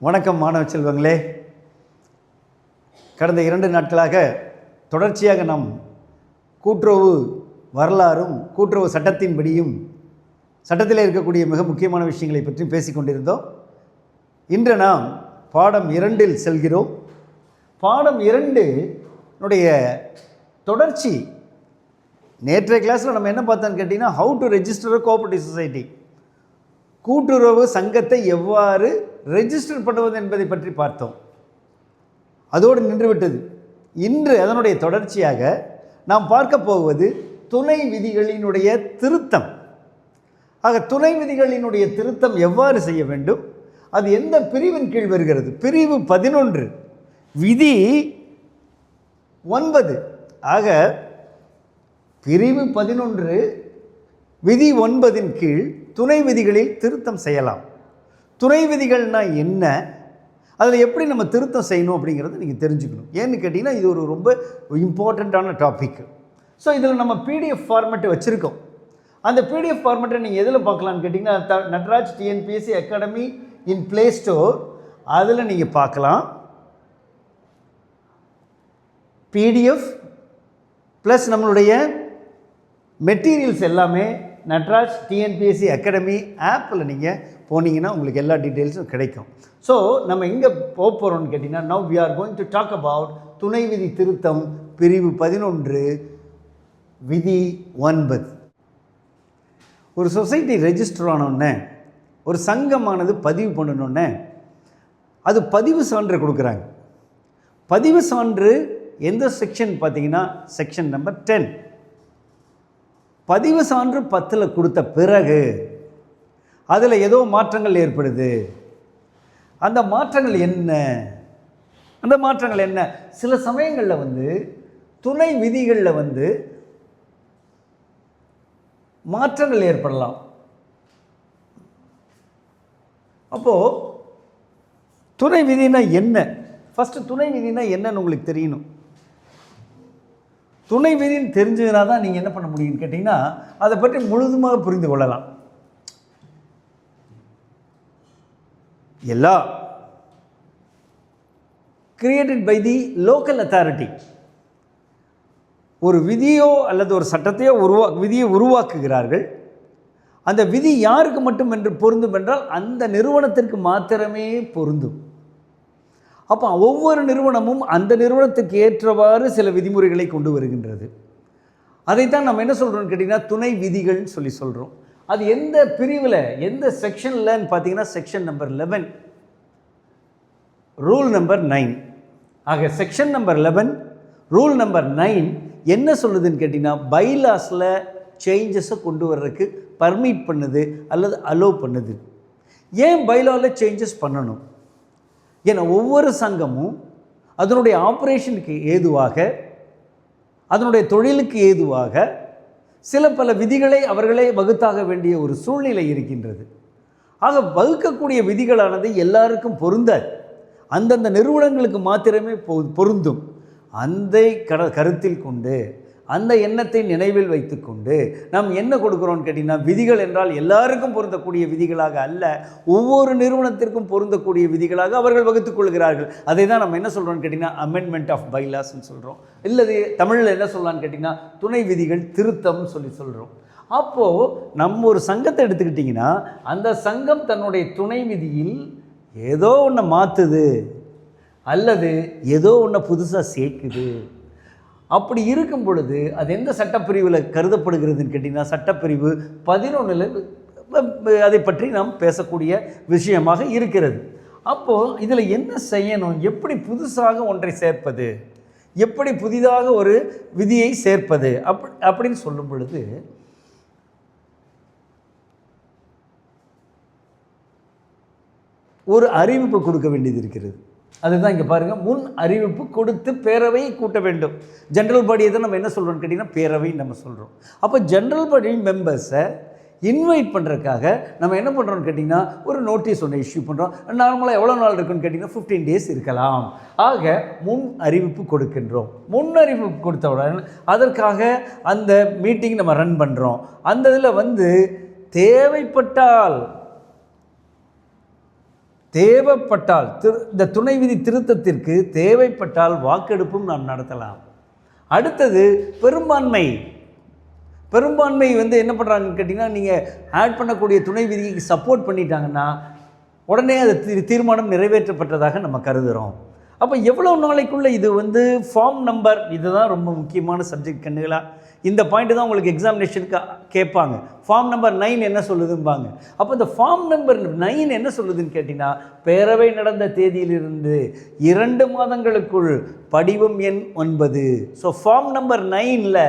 வணக்கம் மாணவ செல்வங்களே. கடந்த 2 நாட்களாக தொடர்ச்சியாக நாம் கூட்டுறவு வரலாறும் கூட்டுறவு சட்டத்தின்படியும் சட்டத்தில் இருக்கக்கூடிய மிக முக்கியமான விஷயங்களை பற்றி பேசிக்கொண்டிருந்தோம். இன்று நாம் பாடம் 2 செல்கிறோம். பாடம் 2 தொடர்ச்சி. நேற்றைய கிளாஸில் நம்ம என்ன பார்த்தோன்னு கேட்டிங்கன்னா, how to register cooperative society, கூட்டுறவு சங்கத்தை எவ்வாறு ரெஜிஸ்டர் பண்ணுவது என்பதை பற்றி பார்த்தோம். அதோடு நின்றுவிட்டது. இன்று அதனுடைய தொடர்ச்சியாக நாம் பார்க்க போவது துணை விதிகளினுடைய திருத்தம். ஆக துணை விதிகளினுடைய திருத்தம் எவ்வாறு செய்ய வேண்டும், அது எந்த பிரிவின் கீழ் வருகிறது? பிரிவு 11 விதி 9. ஆக பிரிவு 11 விதி 9 கீழ் துணை விதிகளில் திருத்தம் செய்யலாம். துணை விதிகள்னா என்ன, அதில் எப்படி நம்ம திருத்தம் செய்யணும் அப்படிங்கிறத நீங்கள் தெரிஞ்சுக்கணும். ஏன்னு கேட்டிங்கன்னா, இது ஒரு ரொம்ப இம்பார்ட்டண்ட்டான டாபிக். ஸோ இதில் நம்ம பிடிஎஃப் ஃபார்மேட்டு வச்சுருக்கோம். அந்த பிடிஎஃப் ஃபார்மேட்டை நீங்கள் எதில் பார்க்கலான்னு கேட்டிங்கன்னா, நட்ராஜ் டிஎன்பிஎஸ்சி அகாடமி இன் ப்ளே ஸ்டோர், அதில் நீங்கள் பார்க்கலாம். பிடிஎஃப் ப்ளஸ் நம்மளுடைய மெட்டீரியல்ஸ் எல்லாமே நட்ராஜ் டிஎன்பிஎஸ்சி அகாடமி ஆப்பில் நீங்கள் போனீங்கன்னா உங்களுக்கு எல்லா டீட்டெயில்ஸும் கிடைக்கும். ஸோ நம்ம எங்கே போக போகிறோம்னு கேட்டிங்கன்னா, now we are going to talk about துணை விதி திருத்தம் பிரிவு 11 விதி 9. ஒரு சொசைட்டி ரெஜிஸ்டர் ஆனோடனே, ஒரு சங்கமானது பதிவு பண்ணணுன்னே அது பதிவு சான்று கொடுக்குறாங்க. பதிவு சான்று எந்த செக்ஷன் பார்த்தீங்கன்னா, செக்ஷன் நம்பர் 10. பதிவு சான்று 10 கொடுத்த பிறகு அதில் ஏதோ மாற்றங்கள் ஏற்படுது. அந்த மாற்றங்கள் என்ன? அந்த மாற்றங்கள் என்ன? சில சமயங்களில் துணை விதிகளில் மாற்றங்கள் ஏற்படலாம். அப்போது துணை விதினா என்ன? ஃபஸ்ட்டு துணை விதினா என்னன்னு உங்களுக்கு தெரியணும். துணை விதின்னு தெரிஞ்சதுனா தான் நீங்கள் என்ன பண்ண முடியும்னு கேட்டிங்கன்னா, அதை பற்றி முழுதுமாக புரிந்து கொள்ளலாம். எல்லா created by the local authority. ஒரு விதியோ அல்லது ஒரு சட்டத்தையோ விதியை உருவாக்குகிறார்கள். அந்த விதி யாருக்கு மட்டும் என்று பொருந்தும் என்றால் அந்த நிறுவனத்திற்கு மாத்திரமே பொருந்தும். அப்போ ஒவ்வொரு நிறுவனமும் அந்த நிறுவனத்துக்கு ஏற்றவாறு சில விதிமுறைகளை கொண்டு வருகின்றது. அதைத்தான் நம்ம என்ன சொல்கிறோம்னு கேட்டிங்கன்னா, துணை விதிகள்னு சொல்கிறோம். அது எந்த பிரிவில், எந்த செக்ஷன்லன்னு பார்த்தீங்கன்னா, செக்ஷன் நம்பர் 11, ரூல் நம்பர் 9. ஆக செக்ஷன் நம்பர் 11 ரூல் நம்பர் 9 என்ன சொல்லுதுன்னு கேட்டிங்கன்னா, பைலாஸில் சேஞ்சஸை கொண்டு வர்றதுக்கு பர்மிட் பண்ணுது அல்லது அலோவ் பண்ணுது. ஏன் பைலாவில் சேஞ்சஸ் பண்ணணும்? ஏன்னா ஒவ்வொரு சங்கமும் அதனுடைய ஆப்ரேஷனுக்கு ஏதுவாக, அதனுடைய தொழிலுக்கு ஏதுவாக சில பல விதிகளை அவர்களே வகுத்தாக வேண்டிய ஒரு சூழ்நிலை இருக்கின்றது. ஆக வகுக்கக்கூடிய விதிகளானது எல்லாருக்கும் பொருந்த, அந்தந்த நிறுவனங்களுக்கு மாத்திரமே பொருந்தும். அந்த கருத்தில் கொண்டு, அந்த எண்ணத்தை நினைவில் வைத்து கொண்டு நாம் என்ன கொடுக்குறோன்னு கேட்டிங்கன்னா, விதிகள் என்றால் எல்லாருக்கும் பொருந்தக்கூடிய விதிகளாக அல்ல, ஒவ்வொரு நிறுவனத்திற்கும் பொருந்தக்கூடிய விதிகளாக அவர்கள் வகுத்துக் கொள்கிறார்கள். அதை தான் நம்ம என்ன சொல்கிறோன்னு கேட்டிங்கன்னா, அமெண்ட்மெண்ட் ஆஃப் பைலாஸ்ன்னு சொல்கிறோம். இல்லது தமிழில் என்ன சொல்லலான்னு கேட்டிங்கன்னா, துணை விதிகள் திருத்தம்னு சொல்கிறோம். அப்போது நம்ம ஒரு சங்கத்தை எடுத்துக்கிட்டிங்கன்னா, அந்த சங்கம் தன்னுடைய துணை விதியில் ஏதோ ஒன்று மாற்றுது அல்லது ஏதோ ஒன்று புதுசாக சேர்க்குது. அப்படி இருக்கும் பொழுது அது எந்த சட்டப்பிரிவில் கருதப்படுகிறதுன்னு கேட்டிங்கன்னா, சட்டப்பிரிவு 11 அதை பற்றி நாம் பேசக்கூடிய விஷயமாக இருக்கிறது. அப்போது இதில் என்ன செய்யணும், எப்படி புதுசாக ஒன்றை சேர்ப்பது, எப்படி புதிதாக ஒரு விதியை சேர்ப்பது அப்படின்னு சொல்லும் பொழுது, ஒரு அறிவிப்பு கொடுக்க வேண்டியது இருக்கிறது. அதுதான் இங்கே பாருங்கள், முன் அறிவிப்பு கொடுத்து பேரவையை கூட்ட வேண்டும். ஜென்ரல் பாடியை தான் நம்ம என்ன சொல்கிறோம்னு கேட்டிங்கன்னா, பேரவைன்னு நம்ம சொல்கிறோம். அப்போ ஜென்ரல் பாடி மெம்பர்ஸை இன்வைட் பண்ணுறதுக்காக நம்ம என்ன பண்ணுறோம்னு கேட்டிங்கன்னா, ஒரு நோட்டீஸ் ஒன்று இஷ்யூ பண்ணுறோம். நார்மலாக எவ்வளோ நாள் இருக்குன்னு கேட்டிங்கன்னா 15 days இருக்கலாம். ஆக முன் அறிவிப்பு கொடுக்கின்றோம். முன் அறிவிப்பு கொடுத்தவுடன் அதற்காக அந்த மீட்டிங் நம்ம ரன் பண்ணுறோம். அந்த இதில் தேவைப்பட்டால் தேவைப்பட்டால் இந்த துணை விதி திருத்தத்திற்கு தேவைப்பட்டால் வாக்கெடுப்பும் நாம் நடத்தலாம். அடுத்தது பெரும்பான்மை. பெரும்பான்மை என்ன பண்ணுறாங்கன்னு கேட்டிங்கன்னா, நீங்கள் ஆட் பண்ணக்கூடிய துணை விதிக்கு சப்போர்ட் பண்ணிட்டாங்கன்னா உடனே அது தீர்மானம் நிறைவேற்றப்பட்டதாக நம்ம கருதுகிறோம். அப்போ எவ்வளோ நாளைக்குள்ளே இது ஃபார்ம் நம்பர், இதுதான் ரொம்ப முக்கியமான சப்ஜெக்ட் கண்ணுகளா. இந்த பாயிண்ட் தான் உங்களுக்கு எக்ஸாமினேஷனுக்கு கேட்பாங்க. ஃபார்ம் நம்பர் 9 என்ன சொல்லுதும்பாங்க. அப்போ இந்த ஃபார்ம் நம்பர் 9 என்ன சொல்லுதுன்னு கேட்டிங்கன்னா, பேரவை நடந்த தேதியிலிருந்து 2 மாதங்களுக்குள் படிவம் எண் 9. ஸோ ஃபார்ம் நம்பர் 9ல்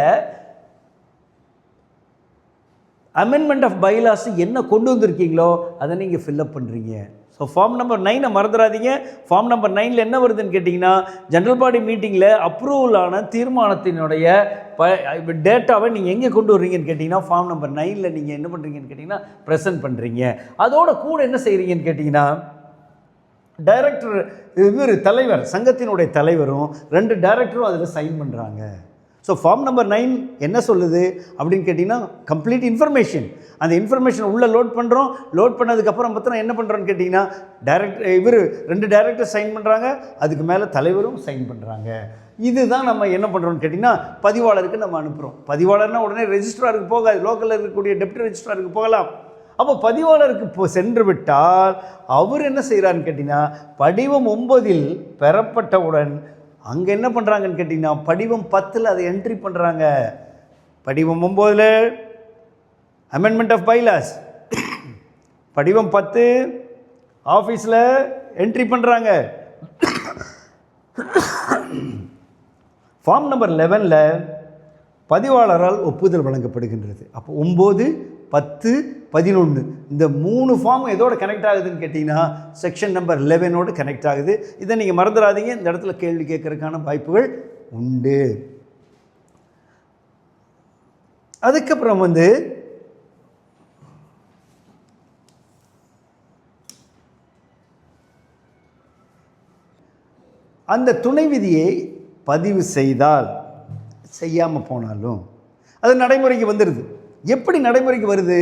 அமெண்ட்மெண்ட் ஆஃப் பைலாஸ் என்ன கொண்டு வந்திருக்கீங்களோ அதை நீங்கள் ஃபில்அப் பண்ணுறீங்க. ஸோ ஃபார்ம் நம்பர் 9 மறந்துடாதீங்க. ஃபார்ம் நம்பர் 9ல் என்ன வருதுன்னு கேட்டிங்கன்னா, ஜென்ரல் பாடி மீட்டிங்கில் அப்ரூவலான தீர்மானத்தினுடைய டேட்டாவை நீங்கள் எங்கே கொண்டு வர்றீங்கன்னு கேட்டிங்கன்னா, ஃபார்ம் நம்பர் 9ல் நீங்கள் என்ன பண்ணுறீங்கன்னு கேட்டிங்கன்னா ப்ரெசென்ட் பண்ணுறீங்க. அதோட கூட என்ன செய்கிறீங்கன்னு கேட்டிங்கன்னா, டைரக்டர் தலைவர், சங்கத்தினுடைய தலைவரும் 2 டைரக்டரும் அதில் சைன் பண்ணுறாங்க. ஸோ ஃபார்ம் நம்பர் 9 என்ன சொல்லுது அப்படின்னு கேட்டிங்கன்னா, கம்ப்ளீட் இன்ஃபர்மேஷன். அந்த இன்ஃபர்மேஷனை உள்ளே லோட் பண்ணுறோம். லோட் பண்ணதுக்கப்புறம் பார்த்தோன்னா என்ன பண்ணுறோன்னு கேட்டிங்கன்னா, டைரக்டர் 2 டைரக்டர் சைன் பண்ணுறாங்க, அதுக்கு மேலே தலைவரும் சைன் பண்ணுறாங்க. இதுதான் நம்ம என்ன பண்ணுறோம்னு கேட்டிங்கன்னா, பதிவாளருக்கு நம்ம அனுப்புகிறோம். பதிவாளர்னால் உடனே ரெஜிஸ்ட்ராருக்கு போகாது, லோக்கலில் இருக்கக்கூடிய டெப்டி ரெஜிஸ்ட்ராருக்கு போகலாம். அப்போ பதிவாளருக்கு சென்று விட்டால் அவர் என்ன செய்கிறான்னு கேட்டிங்கன்னா, படிவம் 9ல் பெறப்பட்டவுடன் அங்கே என்ன பண்ணுறாங்கன்னு கேட்டிங்கன்னா, படிவம் 10ல் அதை என்ட்ரி பண்ணுறாங்க. படிவம் 9ல் அமெண்ட்மெண்ட் ஆஃப் பைலாஸ், படிவம் 10 ஆஃபீஸில் என்ட்ரி பண்ணுறாங்க. ஃபார்ம் நம்பர் 11ல் பதிவாளரால் ஒப்புதல் வழங்கப்படுகின்றது. அப்போ 9, 10, 11 இந்த 3 ஃபார்ம் எதோட கனெக்ட் ஆகுதுன்னு கேட்டிங்கன்னா, செக்ஷன் நம்பர் 11ஓடு கனெக்ட் ஆகுது. இதை நீங்கள் மறந்துடாதீங்க. இந்த இடத்துல கேள்வி கேட்கறதுக்கான வாய்ப்புகள் உண்டு. அதுக்கப்புறம் அந்த துணை விதியை பதிவு செய்தால், செய்யாமல் போனாலும் அது நடைமுறைக்கு வந்துடுது. எப்படி நடைமுறைக்கு வருது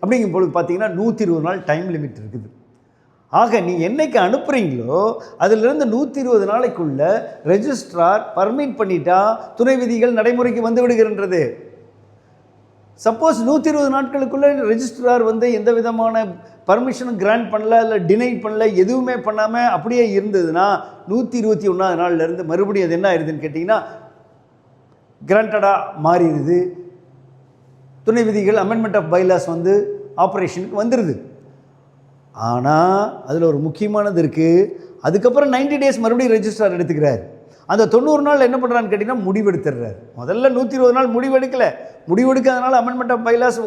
அப்படிங்கும் பொழுது பார்த்தீங்கன்னா, 120 நாள் டைம் லிமிட் இருக்குது. ஆக நீ என்னைக்கு அனுப்புகிறீங்களோ அதிலிருந்து 120 நாளைக்குள்ள ரெஜிஸ்ட்ரார் பர்மிட் பண்ணிட்டா துணை விதிகள் நடைமுறைக்கு வந்து விடுகின்றது. சப்போஸ் 120 நாட்களுக்குள்ளே ரெஜிஸ்ட்ரார் எந்த விதமான பர்மிஷனும் கிராண்ட் பண்ணல, இல்லை டினை பண்ணல, எதுவுமே பண்ணாமல் அப்படியே இருந்ததுன்னா 121ஆவது நாள்லேருந்து மறுபடியும் அது என்ன ஆயிடுதுன்னு கேட்டிங்கன்னா, கிராண்டடாக மாறிடுது. துணை விதிகள் அமெண்ட்மெண்ட் ஆஃப் பைலாஸ் ஆப்ரேஷனுக்கு வந்துடுது. ஆனால் அதில் ஒரு முக்கியமானது இருக்குது. அதுக்கப்புறம் 90 டேஸ் மறுபடியும் ரெஜிஸ்ட்ரார் எடுத்துக்கிறார். அந்த 90 நாள் என்ன பண்ணுறான்னு கேட்டிங்கன்னா, முடிவெடுத்துடுறார். முதல்ல 120 நாள் முடிவெடுக்கலை. முடிவெடுக்காதனால அமெண்ட்மெண்ட் ஆஃப் பைலாஸ்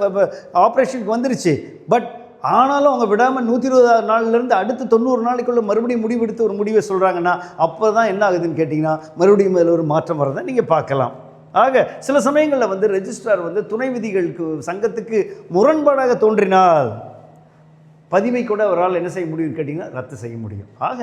ஆப்ரேஷனுக்கு வந்துருச்சு. பட் ஆனாலும் அவங்க விடாமல் 120 நாள்லேருந்து அடுத்து 90 நாளைக்குள்ளே மறுபடியும் முடிவெடுத்து ஒரு முடிவை சொல்கிறாங்கன்னா, அப்போ தான் என்ன ஆகுதுன்னு கேட்டிங்கன்னா, மறுபடியும் அதில் ஒரு மாற்றம் வரதை நீங்கள் பார்க்கலாம். ஆக சில சமயங்களில் ரெஜிஸ்ட்ரார் துணை விதிகளுக்கு சங்கத்துக்கு முரண்பாடாக தோன்றினால் பதிவை கூட அவரால் என்ன செய்ய முடியும்னு கேட்டிங்கன்னா, ரத்து செய்ய முடியும். ஆக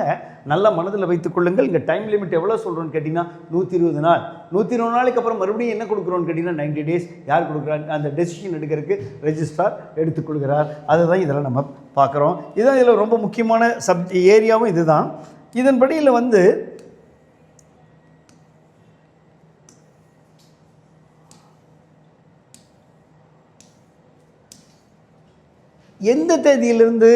நல்ல மனதில் வைத்துக் கொள்ளுங்கள். இங்கே டைம் லிமிட் எவ்வளோ சொல்கிறோன்னு கேட்டிங்கன்னா 120 நாள். 120 நாளைக்கு அப்புறம் மறுபடியும் என்ன கொடுக்குறோன்னு கேட்டிங்கன்னா 90 டேஸ். யார் கொடுக்குறாங்க? அந்த டெசிஷன் எடுக்கிறதுக்கு ரெஜிஸ்ட்ரார் எடுத்துக்கொள்கிறார். அதுதான் இதில் நம்ம பார்க்குறோம். இதுதான் இதில் ரொம்ப முக்கியமான ஏரியாவும் இதுதான். இதன்படியில் எந்த தேதியிலிருந்து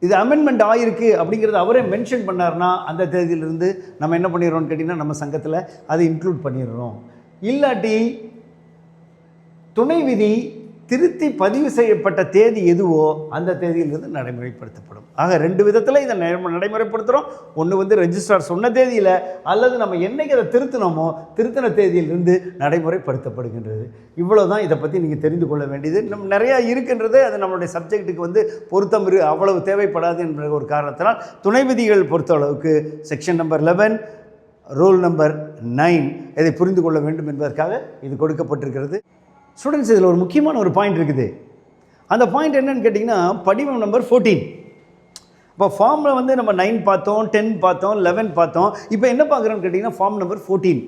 இது அமெண்ட்மெண்ட் ஆகிருக்கு அப்படிங்கிறது அவரே மென்ஷன் பண்ணார்னா, அந்த தேதியிலிருந்து நம்ம என்ன பண்ணிடுறோம்னு கேட்டிங்கன்னா, நம்ம சங்கத்தில் அதை இன்க்ளூட் பண்ணிடுறோம். இல்லாட்டி துணை விதி திருத்தி பதிவு செய்யப்பட்ட தேதி எதுவோ அந்த தேதியிலிருந்து நடைமுறைப்படுத்தப்படும். ஆக 2 விதத்தில் இதை நடைமுறைப்படுத்துகிறோம். ஒன்று ரெஜிஸ்ட்ரார் சொன்ன தேதியில், அல்லது நம்ம என்னைக்கு அதை திருத்தினோமோ திருத்தின தேதியிலிருந்து நடைமுறைப்படுத்தப்படுகின்றது. இவ்வளோ தான் இதை பற்றி நீங்கள் தெரிந்து கொள்ள வேண்டியது. நம்ம நிறையா இருக்கின்றது. அது நம்மளுடைய சப்ஜெக்ட்டுக்கு பொருத்தம் அவ்வளவு தேவைப்படாது என்ற ஒரு காரணத்தினால் துணை விதிகள் பொறுத்தளவுக்கு செக்ஷன் நம்பர் 11 ரூல் நம்பர் 9 இதை புரிந்து கொள்ள வேண்டும் என்பதற்காக இது கொடுக்கப்பட்டிருக்கிறது. ஸ்டூடெண்ட்ஸ், இதில் ஒரு முக்கியமான ஒரு பாயிண்ட் இருக்குது. அந்த பாயிண்ட் என்னன்னு கேட்டிங்கன்னா, படிவம் நம்பர் 14. இப்போ ஃபார்மில் நம்ம 9 பார்த்தோம், 10 பார்த்தோம், 11 பார்த்தோம். இப்போ என்ன பார்க்குறோன்னு கேட்டிங்கன்னா, ஃபார்ம் நம்பர் 14.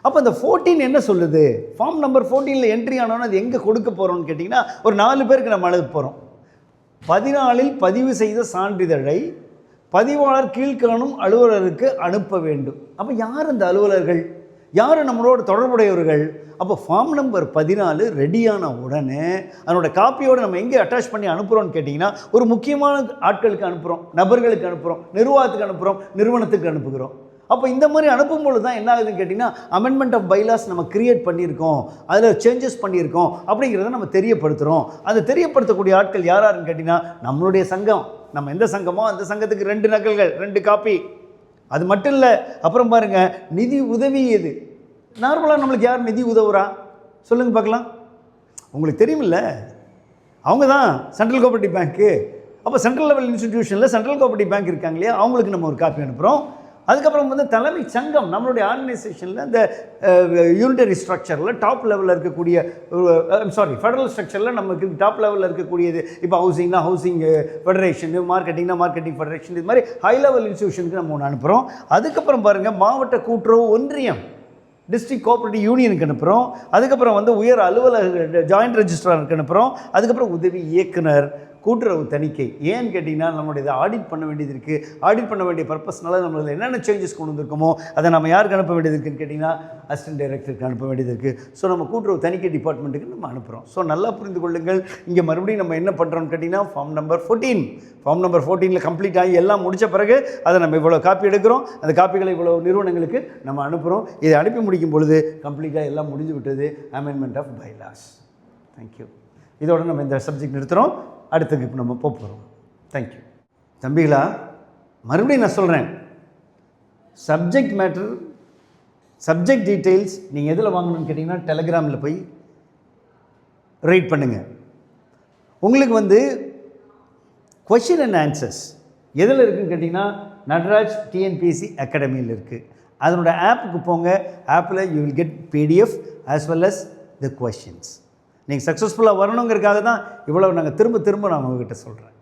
அப்போ இந்த 14 என்ன சொல்லுது? ஃபார்ம் நம்பர் 14 என்ட்ரி ஆனோன்னு அது எங்கே கொடுக்க போகிறோம்னு கேட்டிங்கன்னா, ஒரு 4 பேருக்கு நம்ம எழுத போகிறோம். 14 பதிவு செய்த சான்றிதழை பதிவாளர் கீழ்காணும் அலுவலருக்கு அனுப்ப வேண்டும். அப்போ யார் அந்த அலுவலர்கள்? யார் நம்மளோட தொடர்புடையவர்கள்? அப்போ ஃபார்ம் நம்பர் 14 ரெடியான உடனே அதனோட காப்பியோடு நம்ம எங்கே அட்டாச் பண்ணி அனுப்புகிறோம்னு கேட்டிங்கன்னா, ஒரு முக்கியமான ஆட்களுக்கு அனுப்புகிறோம், நபர்களுக்கு அனுப்புகிறோம், நிர்வாகத்துக்கு அனுப்புகிறோம், நிறுவனத்துக்கு அனுப்புகிறோம். அப்போ இந்த மாதிரி அனுப்பும்போது தான் என்ன ஆகுதுன்னு கேட்டிங்கன்னா, அமெண்ட்மெண்ட் ஆஃப் பைலாஸ் நம்ம கிரியேட் பண்ணியிருக்கோம், அதில் சேஞ்சஸ் பண்ணியிருக்கோம் அப்படிங்கிறத நம்ம தெரியப்படுத்துகிறோம். அதை தெரியப்படுத்தக்கூடிய ஆட்கள் யாராருன்னு கேட்டிங்கன்னா, நம்மளுடைய சங்கம். நம்ம எந்த சங்கமோ அந்த சங்கத்துக்கு 2 நகல்கள், 2 காப்பி. அது மட்டும் இல்லை, அப்புறம் பாருங்கள், நிதி உதவி எது? நார்மலாக நம்மளுக்கு யார் நிதி உதவுறா சொல்லுங்கள் பார்க்கலாம். உங்களுக்கு தெரியுமில்ல, அவங்க தான் சென்ட்ரல் கோஆபரேட்டிவ் பேங்க்கு. அப்போ சென்ட்ரல் லெவல் இன்ஸ்டிடியூஷனில் சென்ட்ரல் கோஆபரேட்டிவ் பேங்க் இருக்காங்க இல்லையா, அவங்களுக்கு நம்ம ஒரு காப்பி அனுப்புகிறோம். அதுக்கப்புறம் வந்து தலைமை சங்கம், நம்மளுடைய ஆர்கனைசேஷனில் இந்த யூனிட்டரி ஸ்ட்ரக்சரில் டாப் லெவலில் இருக்கக்கூடிய ஃபெடரல் ஸ்ட்ரக்சரில் நமக்கு டாப் லெவலில் இருக்கக்கூடியது. இப்போ ஹவுசிங்னா ஹவுசிங் ஃபெடரேஷன், மார்க்கெட்டிங்னா மார்க்கெட்டிங் ஃபெடரேஷன், இது மாதிரி ஹை லெவல் இன்ஸ்டியூஷனுக்கு நம்ம ஒன்று அனுப்புகிறோம். அதுக்கப்புறம் பாருங்கள், மாவட்ட கூட்டுறவு ஒன்றியம், டிஸ்ட்ரிக்ட் கோஆபரேட்டிவ் யூனியனுக்கு அனுப்புகிறோம். அதுக்கப்புறம் வந்து உயர் அலுவலக ஜாயிண்ட் ரெஜிஸ்ட்ராருக்கு அனுப்புகிறோம். அதுக்கப்புறம் உதவி இயக்குனர், கூட்டுறவு தணிக்கை. ஏன்னு கேட்டிங்கன்னா, நம்மளுடைய இதை ஆடிட் பண்ண வேண்டியது இருக்குது. ஆடிட் பண்ண வேண்டிய பர்பஸ்னால நம்மளதில் என்னென்ன சேஞ்சஸ் கொண்டு வந்திருக்கோமோ அதை நம்ம யாருக்கு அனுப்ப வேண்டியது இருக்குன்னு கேட்டிங்கன்னா, அசிஸ்டன்ட் டைரக்டருக்கு அனுப்ப வேண்டியது இருக்குது. ஸோ நம்ம கூட்டுறவு தணிக்கை டிபார்ட்மெண்ட்டுக்கு நம்ம அனுப்புகிறோம். ஸோ நல்லா புரிந்து கொள்ளுங்கள். இங்கே மறுபடியும் நம்ம என்ன பண்ணுறோம்னு கேட்டிங்கன்னா, ஃபார்ம் நம்பர் 14 கம்ப்ளீட் ஆகி எல்லாம் முடித்த பிறகு அதை நம்ம இவ்வளோ காப்பி எடுக்கிறோம். அந்த காப்பிகளை இவ்வளோ நிறுவனங்களுக்கு நம்ம அனுப்புகிறோம். இதை அனுப்பி முடிக்கும் பொழுது கம்ப்ளீட்டாக எல்லாம் முடிஞ்சு விட்டது, அமெண்ட்மெண்ட் ஆஃப் பைலாஸ். தேங்க்யூ. இதோட நம்ம இந்த சப்ஜெக்ட் நிறுத்துகிறோம். அடுத்துக்கு இப்போ நம்ம போகிறோம். தேங்க்யூ. தம்பிகளா, மறுபடியும் நான் சொல்கிறேன், சப்ஜெக்ட் மேட்டர், சப்ஜெக்ட் டீட்டெயில்ஸ் நீங்கள் எதில் வாங்கணும்னு கேட்டிங்கன்னா, டெலகிராமில் போய் ரைட் பண்ணுங்கள். உங்களுக்கு வந்து கொஷின் அண்ட் ஆன்சர்ஸ் எதில் இருக்குதுன்னு கேட்டிங்கன்னா, நடராஜ் டிஎன்பிஎஸ்சி அகாடமியில் இருக்குது. அதனோட ஆப்புக்கு போங்க. ஆப்பில் you will get PDF as well as the questions. நீங்கள் சக்ஸஸ்ஃபுல்லாக வரணுங்கிறதுக்காக தான் இவ்வளோ நாங்கள் திரும்ப நான் உங்ககிட்ட சொல்கிறேன்.